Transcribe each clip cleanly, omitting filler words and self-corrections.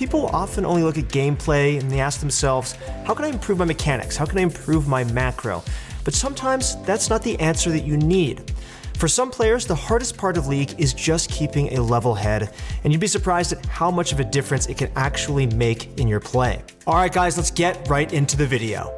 People often only look at gameplay and they ask themselves, how can I improve my mechanics? How can I improve my macro? But sometimes that's not the answer that you need. For some players, the hardest part of League is just keeping a level head, and you'd be surprised at how much of a difference it can actually make in your play. All right, guys, let's get right into the video.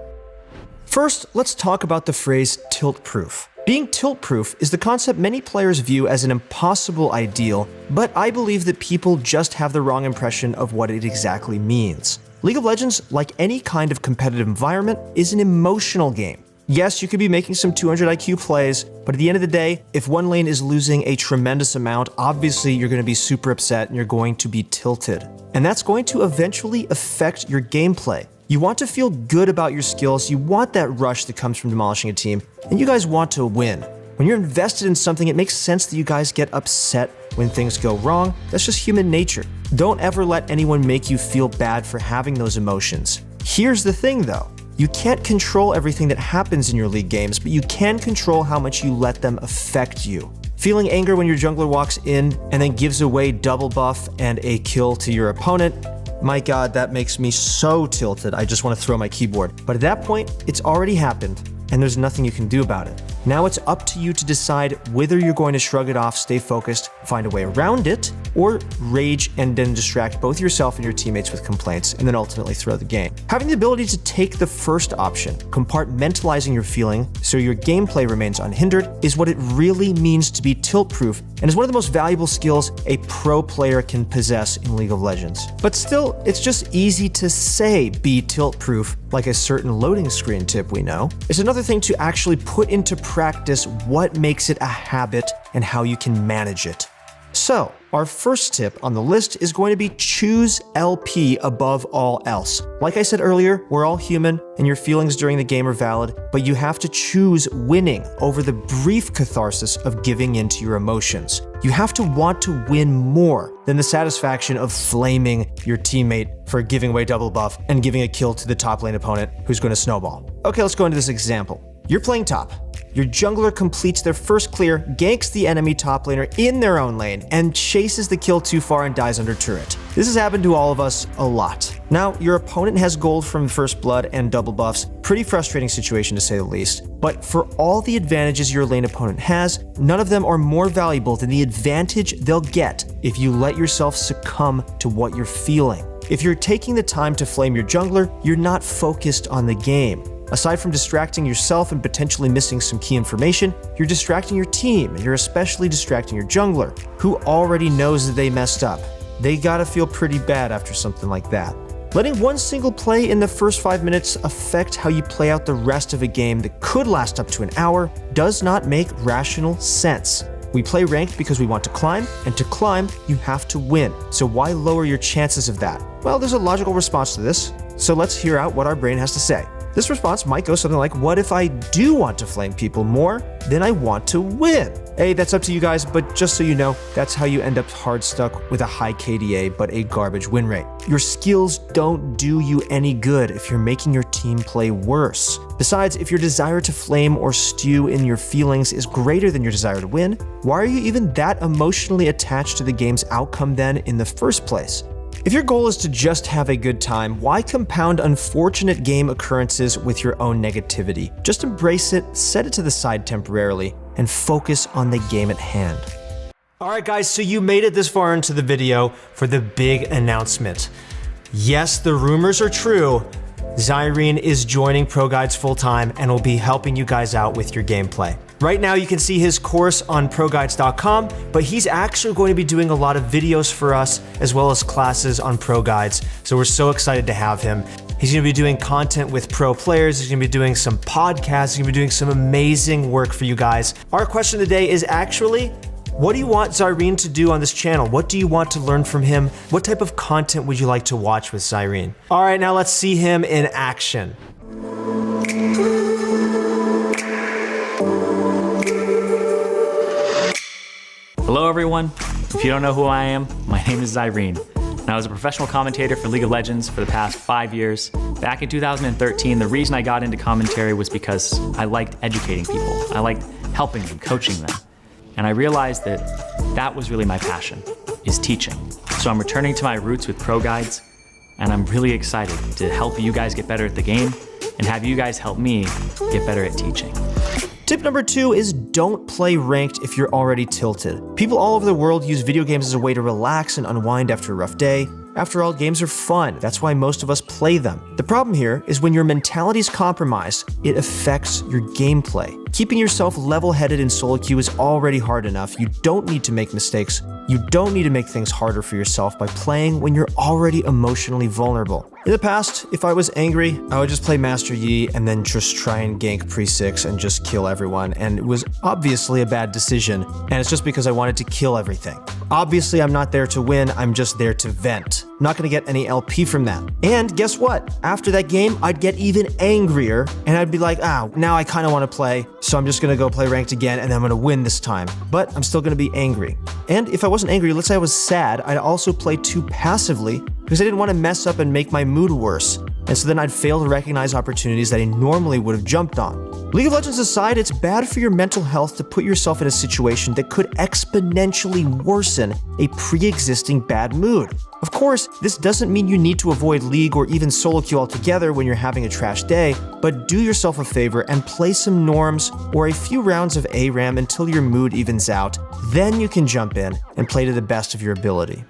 First, let's talk about the phrase tilt-proof. Being tilt-proof is the concept many players view as an impossible ideal, but I believe that people just have the wrong impression of what it exactly means. League of Legends, like any kind of competitive environment, is an emotional game. Yes, you could be making some 200 IQ plays, but at the end of the day, if one lane is losing a tremendous amount, obviously you're going to be super upset and you're going to be tilted. And that's going to eventually affect your gameplay. You want to feel good about your skills, you want that rush that comes from demolishing a team, and you guys want to win. When you're invested in something, it makes sense that you guys get upset when things go wrong. That's just human nature. Don't ever let anyone make you feel bad for having those emotions. Here's the thing though, you can't control everything that happens in your League games, but you can control how much you let them affect you. Feeling anger when your jungler walks in and then gives away double buff and a kill to your opponent, my god, that makes me so tilted, I just want to throw my keyboard. But at that point, it's already happened, and there's nothing you can do about it. Now it's up to you to decide whether you're going to shrug it off, stay focused, find a way around it, or rage and then distract both yourself and your teammates with complaints, and then ultimately throw the game. Having the ability to take the first option, compartmentalizing your feeling so your gameplay remains unhindered, is what it really means to be tilt-proof, and is one of the most valuable skills a pro player can possess in League of Legends. But still, it's just easy to say be tilt-proof, like a certain loading screen tip we know. It's another thing to actually put into practice what makes it a habit and how you can manage it. So, our first tip on the list is going to be choose LP above all else. Like I said earlier, we're all human and your feelings during the game are valid, but you have to choose winning over the brief catharsis of giving into your emotions. You have to want to win more than the satisfaction of flaming your teammate for giving away double buff and giving a kill to the top lane opponent who's going to snowball. Okay, let's go into this example. You're playing top. Your jungler completes their first clear, ganks the enemy top laner in their own lane, and chases the kill too far and dies under turret. This has happened to all of us a lot. Now, your opponent has gold from first blood and double buffs. Pretty frustrating situation to say the least. But for all the advantages your lane opponent has, none of them are more valuable than the advantage they'll get if you let yourself succumb to what you're feeling. If you're taking the time to flame your jungler, you're not focused on the game. Aside from distracting yourself and potentially missing some key information, you're distracting your team, and you're especially distracting your jungler, who already knows that they messed up. They gotta feel pretty bad after something like that. Letting one single play in the first 5 minutes affect how you play out the rest of a game that could last up to an hour does not make rational sense. We play ranked because we want to climb, and to climb, you have to win. So why lower your chances of that? Well, there's a logical response to this, so let's hear out what our brain has to say. This response might go something like, what if I do want to flame people more, then I want to win? Hey, that's up to you guys, but just so you know, that's how you end up hard stuck with a high KDA but a garbage win rate. Your skills don't do you any good if you're making your team play worse. Besides, if your desire to flame or stew in your feelings is greater than your desire to win, why are you even that emotionally attached to the game's outcome then in the first place? If your goal is to just have a good time, why compound unfortunate game occurrences with your own negativity? Just embrace it, set it to the side temporarily, and focus on the game at hand. Alright guys, so you made it this far into the video for the big announcement. Yes, the rumors are true. Zyrene is joining ProGuides full-time and will be helping you guys out with your gameplay. Right now you can see his course on ProGuides.com, but he's actually going to be doing a lot of videos for us as well as classes on ProGuides, so we're so excited to have him. He's going to be doing content with pro players, he's going to be doing some podcasts, he's going to be doing some amazing work for you guys. Our question today is actually, what do you want Zyrene to do on this channel? What do you want to learn from him? What type of content would you like to watch with Zyrene? All right, now let's see him in action. Hello everyone, if you don't know who I am, my name is Zyrene, and I was a professional commentator for League of Legends for the past 5 years. Back in 2013, the reason I got into commentary was because I liked educating people. I liked helping them, coaching them. And I realized that that was really my passion, is teaching. So I'm returning to my roots with ProGuides, and I'm really excited to help you guys get better at the game and have you guys help me get better at teaching. Tip number 2 is don't play ranked if you're already tilted. People all over the world use video games as a way to relax and unwind after a rough day. After all, games are fun. That's why most of us play them. The problem here is when your mentality is compromised, it affects your gameplay. Keeping yourself level-headed in solo queue is already hard enough. You don't need to make mistakes. You don't need to make things harder for yourself by playing when you're already emotionally vulnerable. In the past, if I was angry, I would just play Master Yi and then just try and gank pre-6 and just kill everyone, and it was obviously a bad decision, and it's just because I wanted to kill everything. Obviously, I'm not there to win, I'm just there to vent. I'm not gonna get any LP from that. And guess what? After that game, I'd get even angrier, and I'd be like, now I kinda wanna play, so I'm just gonna go play ranked again, and then I'm gonna win this time. But I'm still gonna be angry. And if I wasn't angry, let's say I was sad, I'd also play too passively, because I didn't want to mess up and make my mood worse, and so then I'd fail to recognize opportunities that I normally would have jumped on. League of Legends aside, it's bad for your mental health to put yourself in a situation that could exponentially worsen a pre-existing bad mood. Of course, this doesn't mean you need to avoid League or even solo queue altogether when you're having a trash day, but do yourself a favor and play some norms or a few rounds of ARAM until your mood evens out. Then you can jump in and play to the best of your ability.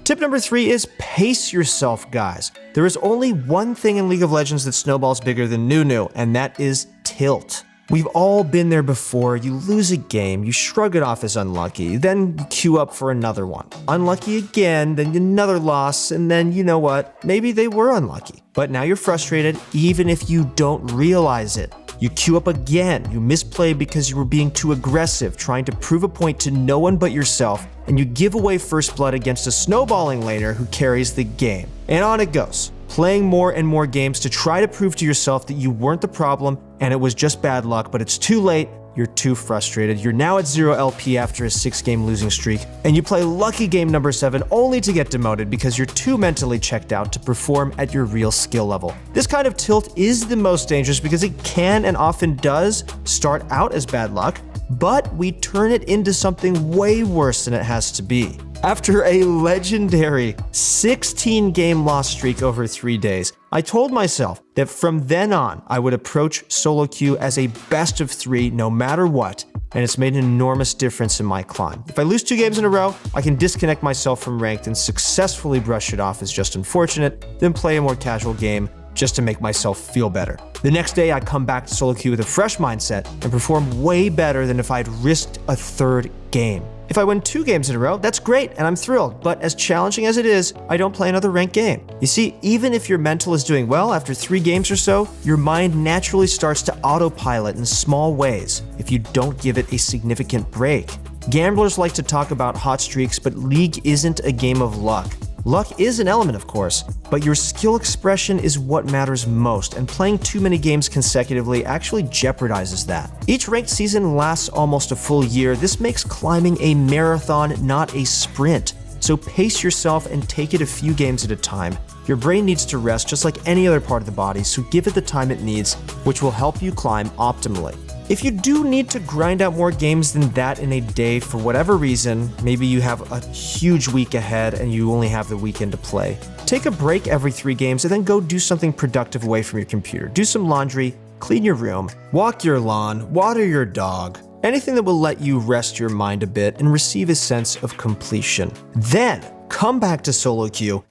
Tip number 3 is pace yourself, guys. There is only one thing in League of Legends that snowballs bigger than Nunu, and that is tilt. We've all been there before. You lose a game, you shrug it off as unlucky, then you queue up for another one. Unlucky again, then another loss, and then you know what? Maybe they were unlucky. But now you're frustrated even if you don't realize it. You queue up again, you misplay because you were being too aggressive, trying to prove a point to no one but yourself, and you give away first blood against a snowballing laner who carries the game. And on it goes, playing more and more games to try to prove to yourself that you weren't the problem and it was just bad luck, but it's too late. You're too frustrated. You're now at 0 LP after a 6-game losing streak, and you play lucky game number 7 only to get demoted because you're too mentally checked out to perform at your real skill level. This kind of tilt is the most dangerous because it can and often does start out as bad luck, but we turn it into something way worse than it has to be. After a legendary 16-game loss streak over 3 days, I told myself that from then on, I would approach solo queue as a best of 3 no matter what, and it's made an enormous difference in my climb. If I lose 2 games in a row, I can disconnect myself from ranked and successfully brush it off as just unfortunate, then play a more casual game just to make myself feel better. The next day, I come back to solo queue with a fresh mindset and perform way better than if I'd risked a 3rd game. If I win 2 games in a row, that's great and I'm thrilled, but as challenging as it is, I don't play another ranked game. You see, even if your mental is doing well after 3 games or so, your mind naturally starts to autopilot in small ways if you don't give it a significant break. Gamblers like to talk about hot streaks, but League isn't a game of luck. Luck is an element, of course, but your skill expression is what matters most, and playing too many games consecutively actually jeopardizes that. Each ranked season lasts almost a full year. This makes climbing a marathon, not a sprint. So pace yourself and take it a few games at a time. Your brain needs to rest just like any other part of the body, so give it the time it needs, which will help you climb optimally. If you do need to grind out more games than that in a day for whatever reason, maybe you have a huge week ahead and you only have the weekend to play, take a break every 3 games and then go do something productive away from your computer. Do some laundry, clean your room, walk your lawn, water your dog, anything that will let you rest your mind a bit and receive a sense of completion. Then come back to solo queue.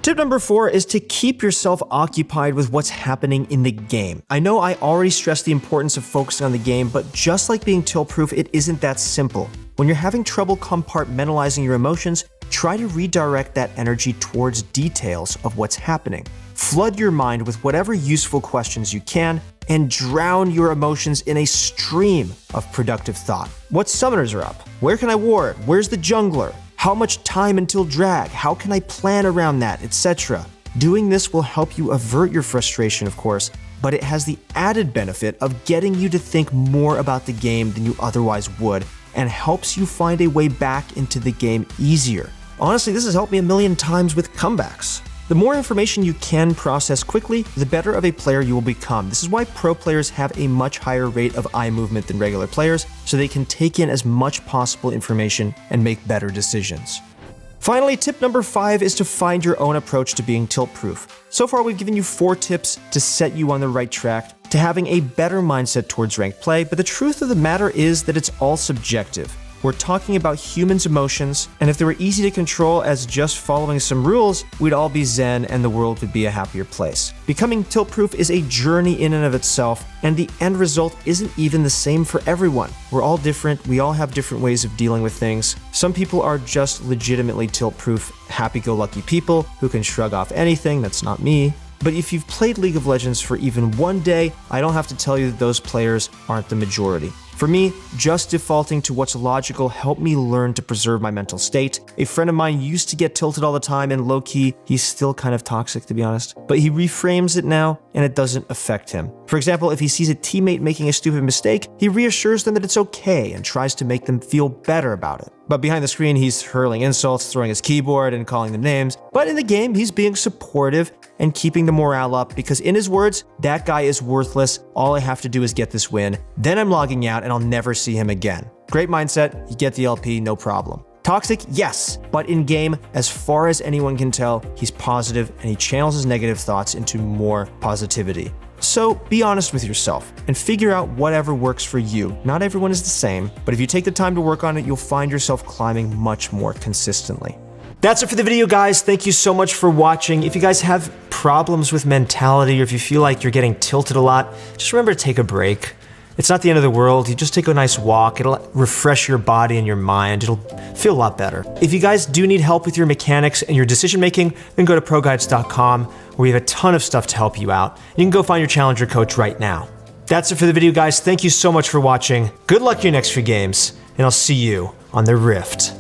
Tip number 4 is to keep yourself occupied with what's happening in the game. I know I already stressed the importance of focusing on the game, but just like being tilt-proof, it isn't that simple. When you're having trouble compartmentalizing your emotions, try to redirect that energy towards details of what's happening. Flood your mind with whatever useful questions you can, and drown your emotions in a stream of productive thought. What summoners are up? Where can I ward? Where's the jungler? How much time until drag? How can I plan around that, etc.? Doing this will help you avert your frustration, of course, but it has the added benefit of getting you to think more about the game than you otherwise would, and helps you find a way back into the game easier. Honestly, this has helped me a million times with comebacks. The more information you can process quickly, the better of a player you will become. This is why pro players have a much higher rate of eye movement than regular players, so they can take in as much possible information and make better decisions. Finally, tip number 5 is to find your own approach to being tilt-proof. So far, we've given you 4 tips to set you on the right track to having a better mindset towards ranked play, but the truth of the matter is that it's all subjective. We're talking about humans' emotions, and if they were easy to control as just following some rules, we'd all be zen and the world would be a happier place. Becoming tilt-proof is a journey in and of itself, and the end result isn't even the same for everyone. We're all different, we all have different ways of dealing with things. Some people are just legitimately tilt-proof, happy-go-lucky people who can shrug off anything. That's not me. But if you've played League of Legends for even one day, I don't have to tell you that those players aren't the majority. For me, just defaulting to what's logical helped me learn to preserve my mental state. A friend of mine used to get tilted all the time, and low-key, he's still kind of toxic to be honest. But he reframes it now, and it doesn't affect him. For example, if he sees a teammate making a stupid mistake, he reassures them that it's okay and tries to make them feel better about it. But behind the screen, he's hurling insults, throwing his keyboard, and calling them names. But in the game, he's being supportive and keeping the morale up because in his words, that guy is worthless. All I have to do is get this win. Then I'm logging out and I'll never see him again. Great mindset, you get the LP, no problem. Toxic, yes, but in game, as far as anyone can tell, he's positive and he channels his negative thoughts into more positivity. So be honest with yourself and figure out whatever works for you. Not everyone is the same, but if you take the time to work on it, you'll find yourself climbing much more consistently. That's it for the video, guys. Thank you so much for watching. If you guys have problems with mentality or if you feel like you're getting tilted a lot, just remember to take a break. It's not the end of the world. You just take a nice walk. It'll refresh your body and your mind. It'll feel a lot better. If you guys do need help with your mechanics and your decision making, then go to ProGuides.com where we have a ton of stuff to help you out. You can go find your challenger coach right now. That's it for the video, guys. Thank you so much for watching. Good luck in your next few games, and I'll see you on the Rift.